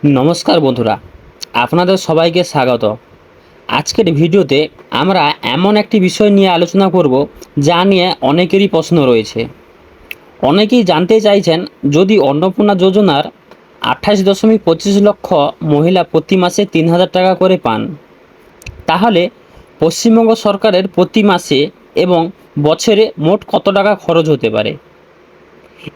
নমস্কার বন্ধুরা, আপনাদের সবাইকে স্বাগত। আজকের ভিডিওতে আমরা এমন একটি বিষয় নিয়ে আলোচনা করব যা নিয়ে অনেকেরই প্রশ্ন রয়েছে। অনেকেই জানতে চাইছেন, যদি অন্নপূর্ণা যোজনার 28.25 লক্ষ মহিলা প্রতি মাসে 3,000 টাকা করে পান, তাহলে পশ্চিমবঙ্গ সরকারের প্রতি মাসে এবং বছরে মোট কত টাকা খরচ হতে পারে।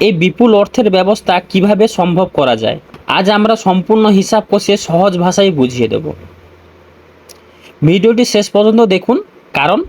এই বিপুল অর্থের ব্যবস্থা কিভাবে সম্ভব করা যায়, আজ আমরা সম্পূর্ণ হিসাব কষে সহজ ভাষায় বুঝিয়ে দেব। ভিডিওটি শেষ পর্যন্ত দেখুন, কারণ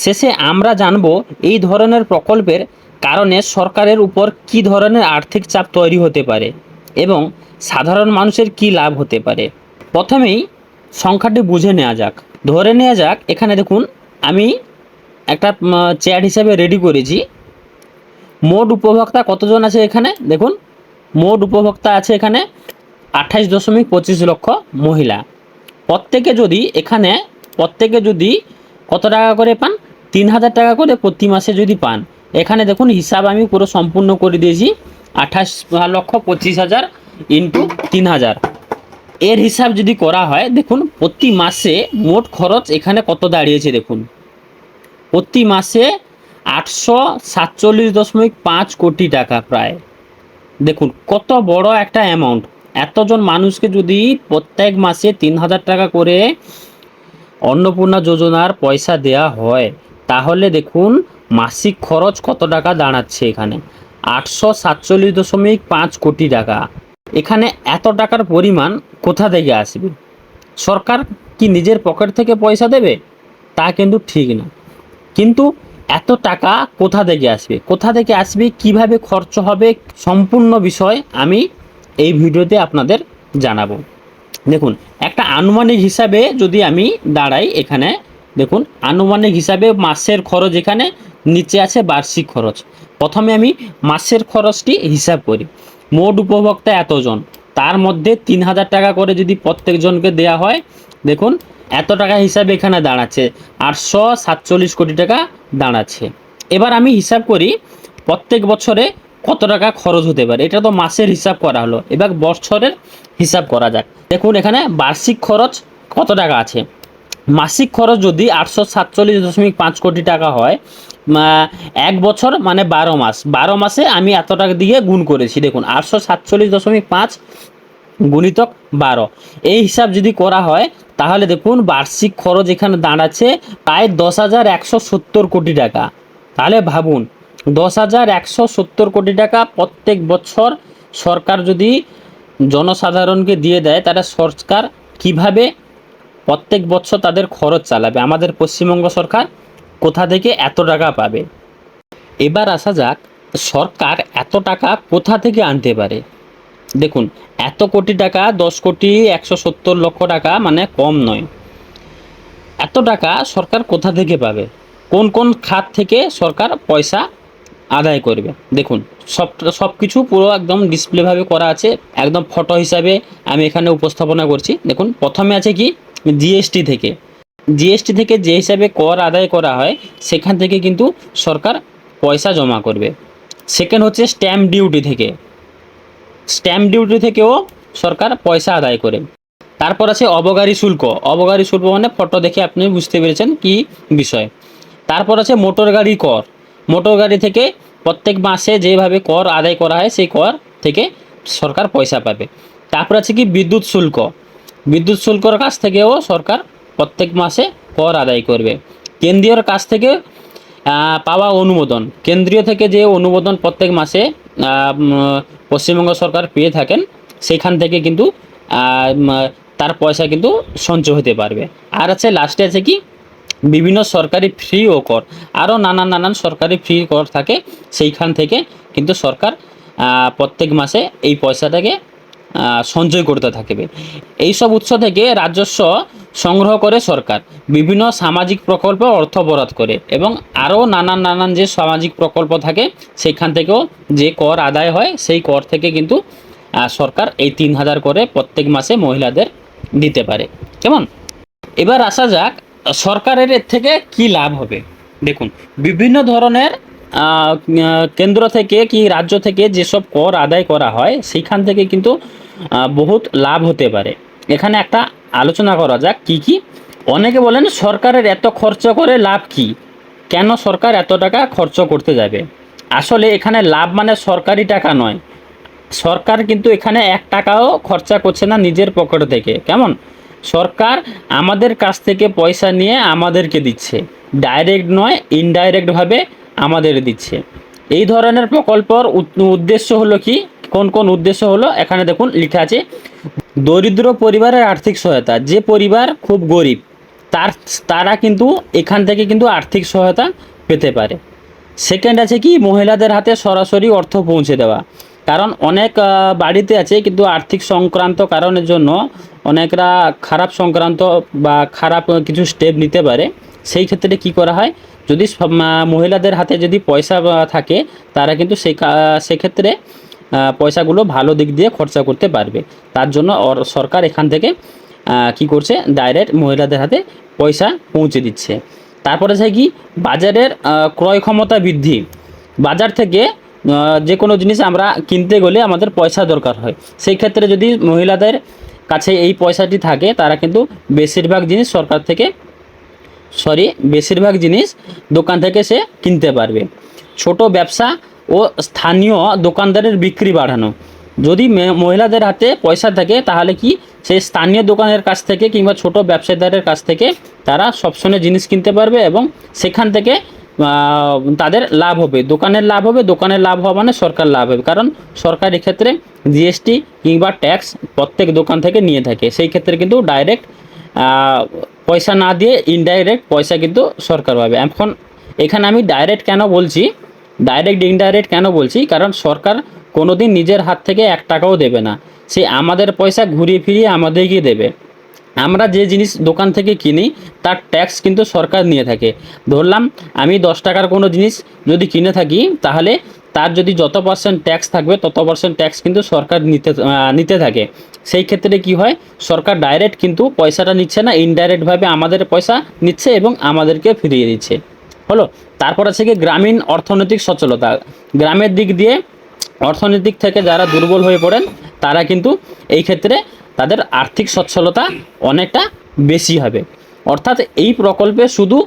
শেষে আমরা জানব এই ধরনের প্রকল্পের কারণে সরকারের উপর কী ধরনের আর্থিক চাপ তৈরি হতে পারে এবং সাধারণ মানুষের কী লাভ হতে পারে। প্রথমেই সংখ্যাটি বুঝে নেওয়া যাক। ধরে নেওয়া যাক, এখানে দেখুন আমি একটা চ্যাট হিসাবে রেডি করেছি। মোট উপভোক্তা কতজন আছে এখানে দেখুন, মোট উপভোক্তা আছে এখানে 28.25 লক্ষ মহিলা। প্রত্যেকে যদি কত টাকা করে পান, 3,000 টাকা করে প্রতি মাসে যদি পান, এখানে দেখুন হিসাব আমি পুরো সম্পূর্ণ করে দিয়েছি। 28,25,000 ইন্টু 3,000, এর হিসাব যদি করা হয়, দেখুন প্রতি মাসে মোট খরচ এখানে কত দাঁড়িয়েছে। দেখুন প্রতি মাসে 847.5 কোটি টাকা প্রায়। দেখুন কত বড় একটা অ্যামাউন্ট। এতজন মানুষকে যদি প্রত্যেক মাসে 3,000 টাকা করে অন্নপূর্ণা যোজনার পয়সা দেয়া হয়, তাহলে দেখুন মাসিক খরচ কত টাকা দাঁড়াচ্ছে এখানে, 847.5 কোটি টাকা। এখানে এত টাকার পরিমাণ কোথা থেকে আসবে? সরকার কি নিজের পকেট থেকে পয়সা দেবে? তা কিন্তু ঠিক না। কিন্তু এত টাকা কোথা থেকে আসবে, কিভাবে খরচ হবে, সম্পূর্ণ বিষয় আমি এই ভিডিওতে আপনাদের জানাবো। দেখুন একটা আনুমানিক হিসাবে যদি আমি দাঁড়াই, এখানে দেখুন আনুমানিক হিসাবে মাসের খরচ, এখানে নিচে আছে বার্ষিক খরচ। প্রথমে আমি মাসের খরচটি হিসাব করি। মোট উপভোক্তা এতজন, তার মধ্যে 3,000 টাকা করে যদি প্রত্যেকজনকে দেয়া হয়, দেখুন এত টাকা হিসাবে এখানে দাঁড়াচ্ছে 847 কোটি টাকা দাঁড়াচ্ছে। এবার আমি হিসাব করি প্রত্যেক বছরে কত টাকা খরচ হতে পারে। এটা তো মাসের হিসাব করা হলো, এবার বছরের হিসাব করা যাক। দেখুন এখানে বার্ষিক খরচ কত টাকা আছে। মাসিক খরচ যদি 847.5 কোটি টাকা হয়, এক বছর মানে 12 মাস, 12 মাসে আমি এত টাকা দিয়ে গুণ করেছি। দেখুন 847.5 গুণিতক 12, এই হিসাব যদি করা হয়, তাহলে দেখুন বার্ষিক খরচ এখানে দাঁড়াচ্ছে প্রায় 10,170 কোটি টাকা। তাহলে ভাবুন 10,170 কোটি টাকা প্রত্যেক বছর সরকার যদি জনসাধারণকে দিয়ে দেয়, তারা সরকার কিভাবে প্রত্যেক বছর তাদের খরচ চালাবে? আমাদের পশ্চিমবঙ্গ সরকার কোথা থেকে এত টাকা পাবে? এবার আসা যাক, সরকার এত টাকা কোথা থেকে আনতে পারে। দেখুন এত কোটি টাকা, 10,170 লক্ষ টাকা মানে কম নয়। এত টাকা সরকার কোথা থেকে পাবে? কোন কোন খাত থেকে সরকার পয়সা আদায় করবে? দেখুন সব কিছু পুরো একদম ডিসপ্লেভাবে করা আছে, একদম ফটো হিসাবে আমি এখানে উপস্থাপনা করছি। দেখুন প্রথমে আছে কি, জিএসটি থেকে। জিএসটি থেকে যে হিসাবে কর আদায় করা হয়, সেখান থেকে কিন্তু সরকার পয়সা জমা করবে। সেকেন্ড হচ্ছে স্ট্যাম্প ডিউটি থেকে। স্ট্যাম্প ডিউটি থেকেও সরকার পয়সা আদায় করে। তারপর আছে অবগারি শুল্ক। অবগারি শুল্ক মানে ফটো দেখে আপনি বুঝতে পেরেছেন কি বিষয়। তারপর আছে মোটর গাড়ি কর। মোটর গাড়ি থেকে প্রত্যেক মাসে যেভাবে কর আদায় করা হয়, সেই কর থেকে সরকার পয়সা পাবে। তারপর আছে কি বিদ্যুৎ শুল্ক। বিদ্যুৎ শুল্কর কাছ থেকেও সরকার প্রত্যেক মাসে কর আদায় করবে। কেন্দ্রীয় কাছ থেকে পাওয়া অনুমোদন, কেন্দ্রীয় থেকে যে অনুমোদন প্রত্যেক মাসে পশ্চিমবঙ্গ সরকার পেয়ে থাকেন, সেখান থেকে কিন্তু তার পয়সা কিন্তু সঞ্চয় হতে পারবে। আর আছে লাস্টে আছে কি বিভিন্ন সরকারি ফ্রি ও কর, আরও নানান সরকারি ফ্রি কর থাকে, সেইখান থেকে কিন্তু সরকার প্রত্যেক মাসে এই পয়সাটাকে সঞ্চয় করতে থাকবে। এইসব উৎস থেকে রাজস্ব সংগ্রহ করে সরকার বিভিন্ন সামাজিক প্রকল্পে অর্থ বরাদ্দ করে, এবং আরও নানান যে সামাজিক প্রকল্প থাকে, সেখান থেকেও যে কর আদায় হয়, সেই কর থেকে কিন্তু সরকার এই 3,000 করে প্রত্যেক মাসে মহিলাদের দিতে পারে। কেমন? এবার আসা যাক সরকারের এর থেকে কি লাভ হবে। দেখুন বিভিন্ন ধরনের কেন্দ্র থেকে কি রাজ্য থেকে যেসব কর আদায় করা হয়, সেইখান থেকে কিন্তু বহুত লাভ হতে পারে। এখানে একটা আলোচনা করা যাক কি কি। অনেকে বলেন সরকারের এত খরচ করে লাভ কি, কেন সরকার এত টাকা খরচ করতে যাবে। আসলে এখানে লাভ মানে সরকারি টাকা নয়, সরকার কিন্তু এখানে 1 টাকাও খরচা করছে না নিজের পকেট থেকে। কেমন, সরকার আমাদের কাছ থেকে পয়সা নিয়ে আমাদেরকে দিচ্ছে, ডাইরেক্ট নয় ইনডাইরেক্টভাবে আমাদের দিচ্ছে। এই ধরনের প্রকল্পর উদ্দেশ্য হলো কি, কোন কোন উদ্দেশ্য হলো এখানে দেখুন লেখা আছে। দরিদ্র পরিবারের আর্থিক সহায়তা, যে পরিবার খুব গরিব তারা কিন্তু এখান থেকে কিন্তু আর্থিক সহায়তা পেতে পারে। সেকেন্ড আছে কি, মহিলাদের হাতে সরাসরি অর্থ পৌঁছে দেওয়া। কারণ অনেক বাড়িতে আছে কিন্তু আর্থিক সংক্রান্ত কারণের জন্য অনেকরা খারাপ সংক্রান্ত বা খারাপ কিছু স্টেপ নিতে পারে। সেই ক্ষেত্রে কি করা হয়, যদি মহিলাদের হাতে যদি পয়সা থাকে তারা কিন্তু সেক্ষেত্রে পয়সাগুলো ভালো দিক দিয়ে খরচা করতে পারবে। তার জন্য সরকার এখান থেকে কি করছে, ডাইরেক্ট মহিলাদের হাতে পয়সা পৌঁছে দিচ্ছে। তারপরে আছে কি, বাজারের ক্রয় ক্ষমতা বৃদ্ধি। বাজার থেকে যে কোনো জিনিস আমরা কিনতে গেলে আমাদের পয়সা দরকার হয়, সেই ক্ষেত্রে যদি মহিলাদের কাছে এই পয়সাটি থাকে তারা কিন্তু বেশিরভাগ জিনিস বেশিরভাগ জিনিস দোকান থেকে সে কিনতে পারবে। ছোট ব্যবসা ও স্থানীয় দোকানদারের বিক্রি বাড়ানো। যদি মহিলাদের হাতে পয়সা থাকে তাহলে কি, সেই স্থানীয় দোকানের কাছ থেকে কিংবা ছোট ব্যবসায়ীদের কাছ থেকে তারা সবসময় জিনিস কিনতে পারবে এবং সেখান থেকে তাদের লাভ হবে, দোকানের লাভ হবে। দোকানের লাভ হওয়া মানে সরকার লাভ হবে, কারণ সরকার এক্ষেত্রে জিএসটি কিংবা ট্যাক্স প্রত্যেক দোকান থেকে নিয়ে থাকে। সেই ক্ষেত্রে কিন্তু ডাইরেক্ট পয়সা না দিয়ে ইনডাইরেক্ট পয়সা কিন্তু সরকার পাবে। এখন এখানে আমি ডাইরেক্ট কেন বলছি, ডাইরেক্ট ইনডাইরেক্ট কেন বলছি, কারণ সরকার কোনোদিন নিজের হাত থেকে 1 টাকাও দেবে না, সে আমাদের পয়সা ঘুরিয়ে ফিরিয়ে আমাদেরকে দেবে। আমরা যে জিনিস দোকান থেকে কিনি তার ট্যাক্স কিন্তু সরকার নিয়ে থাকে। ধরলাম আমি 10 টাকার কোনো জিনিস যদি কিনে থাকি, তাহলে তার যদি যত % ট্যাক্স থাকবে তত % ট্যাক্স কিন্তু সরকার নিতে থাকে। সেই ক্ষেত্রে কি হয়, সরকার ডাইরেক্ট কিন্তু পয়সাটা নিচ্ছে না, ইনডাইরেক্টভাবে আমাদের পয়সা নিচ্ছে এবং আমাদেরকে ফিরিয়ে দিচ্ছে। হলো। তারপর আছে কি, গ্রামীণ অর্থনৈতিক সচ্ছলতা। গ্রামের দিক দিয়ে অর্থনৈতিক থেকে যারা দুর্বল হয়ে পড়েন তারা কিন্তু এই ক্ষেত্রে তাদের আর্থিক সচ্ছলতা অনেকটা বেশি হবে। অর্থাৎ এই প্রকল্পে শুধু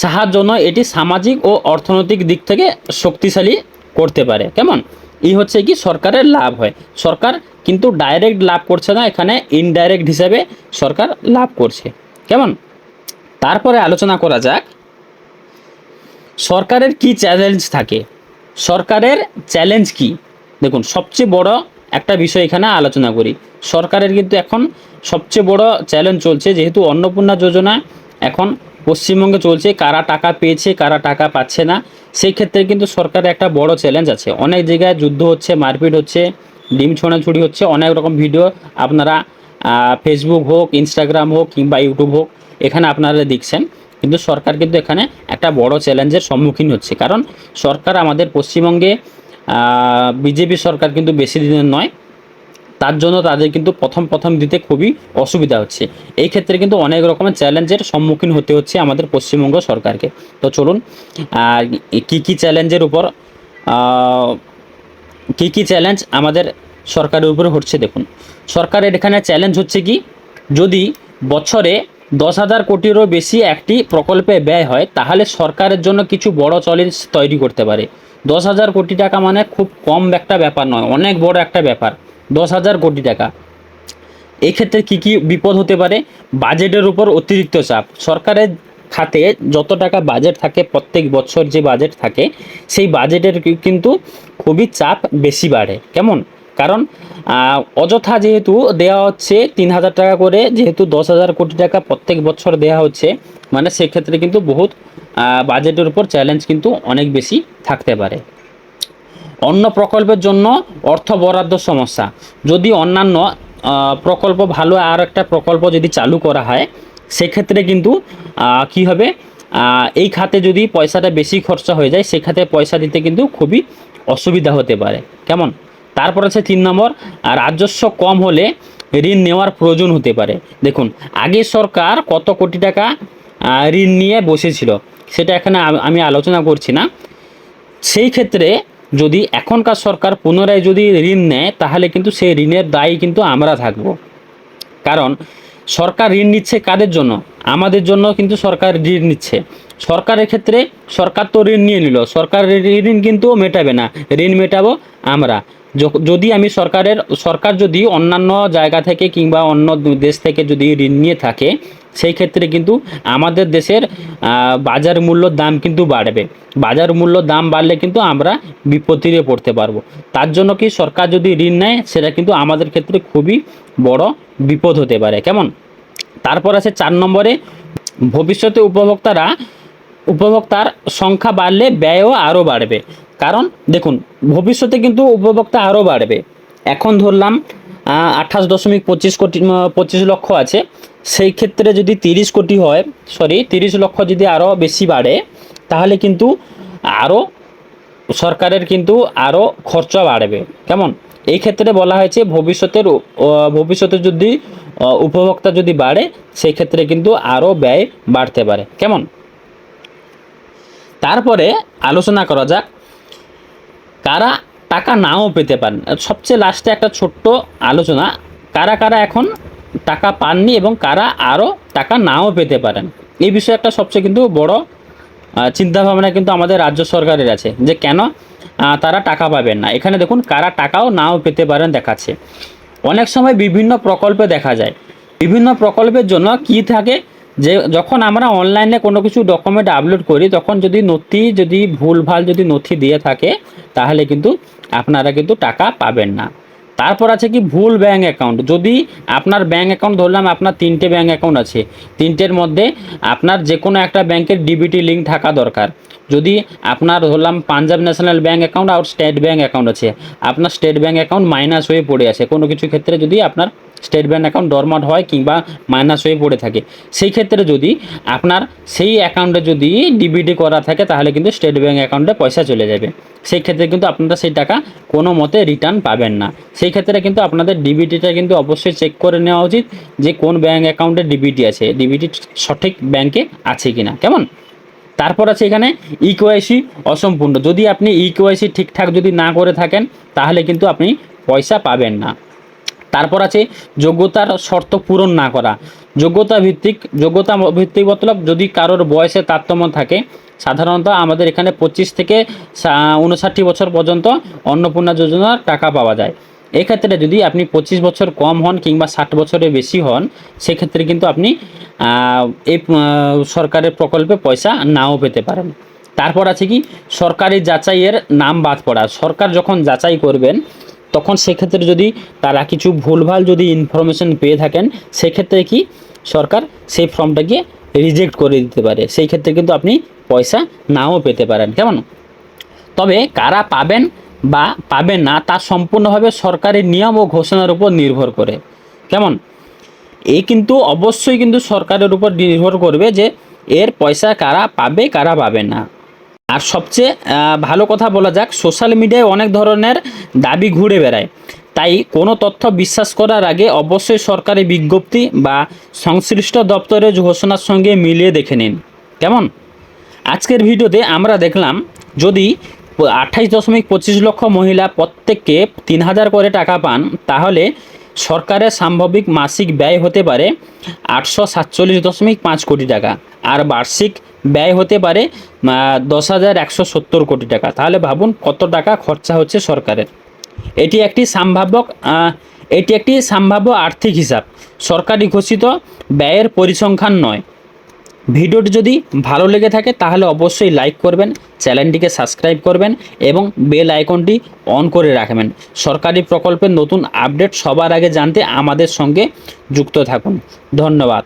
সাহায্য নয়, এটি সামাজিক ও অর্থনৈতিক দিক থেকে শক্তিশালী করতে পারে। কেমন, এই হচ্ছে কি সরকারের লাভ হয়। সরকার কিন্তু ডাইরেক্ট লাভ করছে না, এখানে ইনডাইরেক্ট হিসাবে সরকার লাভ করছে। কেমন, তারপরে আলোচনা করা যাক সরকারের কি চ্যালেঞ্জ থাকে। সরকারের চ্যালেঞ্জ কি, দেখুন সবচেয়ে বড় একটা বিষয় এখানে আলোচনা করি। সরকারের কিন্তু এখন সবচেয়ে বড় চ্যালেঞ্জ চলছে, যেহেতু অন্নপূর্ণা যোজনা এখন পশ্চিমবঙ্গে চলছে, কারা টাকা পেয়েছে কারা টাকা পাচ্ছে না, সেই ক্ষেত্রে কিন্তু সরকারের একটা বড় চ্যালেঞ্জ আছে। অনেক জায়গায় যুদ্ধ হচ্ছে, মারপিট হচ্ছে, ডিম ছোঁড়াছুড়ি হচ্ছে, অনেক রকম ভিডিও আপনারা ফেসবুক হোক, ইনস্টাগ্রাম হোক কিংবা ইউটিউব হোক, এখানে আপনারা দেখছেন। কিন্তু সরকার কিন্তু এখানে একটা বড় চ্যালেঞ্জের সম্মুখীন হচ্ছে, কারণ সরকার আমাদের পশ্চিমবঙ্গে বিজেপি সরকার কিন্তু বেশি দিনের নয়, তার জন্য তাদের কিন্তু প্রথম দিতে খুবই অসুবিধা হচ্ছে। এই ক্ষেত্রে কিন্তু অনেক রকমের চ্যালেঞ্জের সম্মুখীন হতে হচ্ছে আমাদের পশ্চিমবঙ্গ সরকারকে। তো চলুন কী চ্যালেঞ্জের উপর কী চ্যালেঞ্জ আমাদের সরকারের উপরে হচ্ছে দেখুন। সরকারের এখানে চ্যালেঞ্জ হচ্ছে কি, যদি বছরে 10,000 কোটিরও বেশি একটি প্রকল্পে ব্যয় হয় তাহলে সরকারের জন্য কিছু বড় চ্যালেঞ্জ তৈরি করতে পারে। 10,000 কোটি টাকা মানে খুব কম একটা ব্যাপার নয়, অনেক বড় একটা ব্যাপার। 10,000 কোটি টাকা, এই ক্ষেত্রে কী কী বিপদ হতে পারে, বাজেটের উপর অতিরিক্ত চাপ। সরকারের খাতে যত টাকা বাজেট থাকে, প্রত্যেক বছর যে বাজেট থাকে সেই বাজেটের কিন্তু খুবই চাপ বেশি বাড়ে। কেমন, কারণ অযথা যেহেতু দেওয়া হচ্ছে 3,000 টাকা করে, যেহেতু 10,000 কোটি টাকা প্রত্যেক বছর দেওয়া হচ্ছে, মানে সেক্ষেত্রে কিন্তু বহুত বাজেটের উপর চ্যালেঞ্জ কিন্তু অনেক বেশি থাকতে পারে। অন্য প্রকল্পের জন্য অর্থ বরাদ্দ সমস্যা। যদি অন্যান্য প্রকল্প ভালো আর একটা প্রকল্প যদি চালু করা হয়, সেক্ষেত্রে কিন্তু কি হবে, এই খাতে যদি পয়সাটা বেশি খরচা হয়ে যায়, সেখাতে পয়সা দিতে কিন্তু খুবই অসুবিধা হতে পারে। কেমন, তারপর আছে 3 নম্বর, রাজস্ব কম হলে ঋণ নেওয়ার প্রয়োজন হতে পারে। দেখুন আগে সরকার কত কোটি টাকা ঋণ নিয়ে বসেছিল, সেটা এখানে আমি আলোচনা করছি না। সেই ক্ষেত্রে যদি এখনকার সরকার পুনরায় যদি ঋণ নেয় তাহলে কিন্তু সেই ঋণের দায়ী কিন্তু আমরা থাকব। কারণ সরকার ঋণ নিচ্ছে কাদের জন্য? আমাদের জন্য কিন্তু সরকার ঋণ নিচ্ছে। সরকারের ক্ষেত্রে সরকার তো ঋণ নিয়ে নিল, সরকারের ঋণ কিন্তু মেটাবে না, ঋণ মেটাবো আমরা। যদি আমি সরকার যদি অন্যান্য জায়গা থেকে কিংবা অন্য দেশ থেকে যদি ঋণ নিয়ে থাকে, সেই ক্ষেত্রে কিন্তু আমাদের দেশের বাজার মূল্যর দাম কিন্তু বাড়বে। বাজার মূল্য দাম বাড়লে কিন্তু আমরা বিপত্তিতে পড়তে পারবো। তার জন্য কি সরকার যদি ঋণ নেয় সেটা কিন্তু আমাদের ক্ষেত্রে খুবই বড় বিপদ হতে পারে। কেমন? তারপর আছে 4 নম্বরে, ভবিষ্যতে উপভোক্তার সংখ্যা বাড়লে ব্যয়ও আরও বাড়বে। কারণ দেখুন, ভবিষ্যতে কিন্তু উপভোক্তা আরও বাড়বে। এখন ধরলাম 28.25 লক্ষ আছে, সেই ক্ষেত্রে যদি 30 লক্ষ যদি আরও বেশি বাড়ে, তাহলে কিন্তু আরও সরকারের কিন্তু আরও খরচা বাড়বে। কেমন? এই ক্ষেত্রে বলা হয়েছে ভবিষ্যতে যদি উপভোক্তা যদি বাড়ে, সেই ক্ষেত্রে কিন্তু আরও ব্যয় বাড়তে পারে। কেমন? তারপরে আলোচনা করা যাক কারা টাকা নাও পেতে পারেন। সবচেয়ে লাস্টে একটা ছোট্ট আলোচনা, কারা এখন টাকা পাননি এবং কারা আরও টাকা নাও পেতে পারেন। এই বিষয়ে একটা সবচেয়ে কিন্তু বড় চিন্তাভাবনা কিন্তু আমাদের রাজ্য সরকারের আছে, যে কেন তারা টাকা পাবেন না। এখানে দেখুন কারা টাকাও নাও পেতে পারেন দেখাচ্ছে। অনেক সময় বিভিন্ন প্রকল্পে দেখা যায়, বিভিন্ন প্রকল্পের জন্য কি থাকে, যে যখন আমরা অনলাইনে কোনো কিছু ডকুমেন্ট আপলোড করি, তখন যদি ভুলভাল যদি নথি দিয়ে থাকে, তাহলে কিন্তু আপনারা কিন্তু টাকা পাবেন না। তারপর আছে কি ভুল ব্যাঙ্ক অ্যাকাউন্ট। যদি আপনার ব্যাঙ্ক অ্যাকাউন্ট ধরলাম আপনার 3টে ব্যাঙ্ক অ্যাকাউন্ট আছে, 3টের মধ্যে আপনার যে কোনো একটা ব্যাংকের ডিবিটি লিঙ্ক থাকা দরকার। যদি আপনার ধরলাম পাঞ্জাব ন্যাশনাল ব্যাঙ্ক অ্যাকাউন্ট আর স্টেট ব্যাঙ্ক অ্যাকাউন্ট আছে, আপনার স্টেট ব্যাঙ্ক অ্যাকাউন্ট মাইনাস হয়ে পড়ে আছে, কোনো কিছু ক্ষেত্রে যদি আপনার স্টেট ব্যাঙ্ক অ্যাকাউন্ট ডরমাট হয় কিংবা মাইনাস হয়ে পড়ে থাকে, সেই ক্ষেত্রে যদি আপনার সেই অ্যাকাউন্টে যদি ডিবিটি করা থাকে, তাহলে কিন্তু স্টেট ব্যাঙ্ক অ্যাকাউন্টে পয়সা চলে যাবে। সেই ক্ষেত্রে কিন্তু আপনারা সেই টাকা কোনো মতে রিটার্ন পাবেন না। সেই ক্ষেত্রে কিন্তু আপনাদের ডিবিটিটা কিন্তু অবশ্যই চেক করে নেওয়া উচিত, যে কোন ব্যাঙ্ক অ্যাকাউন্টে ডিবিটি আছে, ডিবিটি সঠিক ব্যাঙ্কে আছে কিনা। কেমন? তারপর আছে এখানে ইকেওয়াইসি অসম্পূর্ণ। যদি আপনি ইকেওয়াইসি ঠিকঠাক যদি না করে থাকেন, তাহলে কিন্তু আপনি পয়সা পাবেন না। তারপর আছে যোগ্যতার শর্ত পূরণ না করা। যোগ্যতা ভিত্তিক মতলব যদি কারোর বয়সে তারতম্য থাকে, সাধারণত আমাদের এখানে 25 থেকে 59 বছর পর্যন্ত অন্নপূর্ণা যোজনার টাকা পাওয়া যায়। এক্ষেত্রে যদি আপনি 25 বছর কম হন কিংবা 60 বছরের বেশি হন, সেক্ষেত্রে কিন্তু আপনি এই সরকারের প্রকল্পে পয়সা নাও পেতে পারেন। তারপর আছে কি সরকারি যাচাইয়ের নাম বাদ পড়া। সরকার যখন যাচাই করবেন, তখন সেক্ষেত্রে যদি তারা কিছু ভুলভাল যদি ইনফরমেশন পেয়ে থাকেন, সেক্ষেত্রে কি সরকার সেই ফর্মটাকে রিজেক্ট করে দিতে পারে। সেই ক্ষেত্রে কিন্তু আপনি পয়সা নাও পেতে পারেন। কেমন? তবে কারা পাবেন বা পাবেন না, তা সম্পূর্ণভাবে সরকারি নিয়ম ও ঘোষণার উপর নির্ভর করে। কেমন? এই কিন্তু অবশ্যই কিন্তু সরকারের উপর নির্ভর করবে যে এর পয়সা কারা পাবে কারা পাবে না। আর সবচেয়ে ভালো কথা বলা যাক, সোশ্যাল মিডিয়ায় অনেক ধরনের দাবি ঘুরে বেড়ায়। তাই কোনো তথ্য বিশ্বাস করার আগে অবশ্যই সরকারি বিজ্ঞপ্তি বা সংশ্লিষ্ট দপ্তরের ঘোষণার সঙ্গে মিলিয়ে দেখে নিন। কেমন? আজকের ভিডিওতে আমরা দেখলাম, যদি 28.25 লক্ষ মহিলা প্রত্যেককে 3000 করে টাকা পান, তাহলে সরকারের সাম্ভাবিক মাসিক ব্যয় হতে পারে 847.5 কোটি টাকা, আর বার্ষিক ব্যয় হতে পারে 10,170 কোটি টাকা। তাহলে ভাবুন কত টাকা খরচা হচ্ছে সরকারের। এটি একটি সম্ভাব্য আর্থিক হিসাব, সরকারি ঘোষিত ব্যয়ের পরিসংখ্যান নয়। ভিডিওটি যদি ভালো লেগে থাকে তাহলে অবশ্যই লাইক করবেন, চ্যানেলটিকে সাবস্ক্রাইব করবেন এবং বেল আইকনটি অন করে রাখবেন। সরকারি প্রকল্পের নতুন আপডেট সবার আগে জানতে আমাদের সঙ্গে যুক্ত থাকুন। ধন্যবাদ।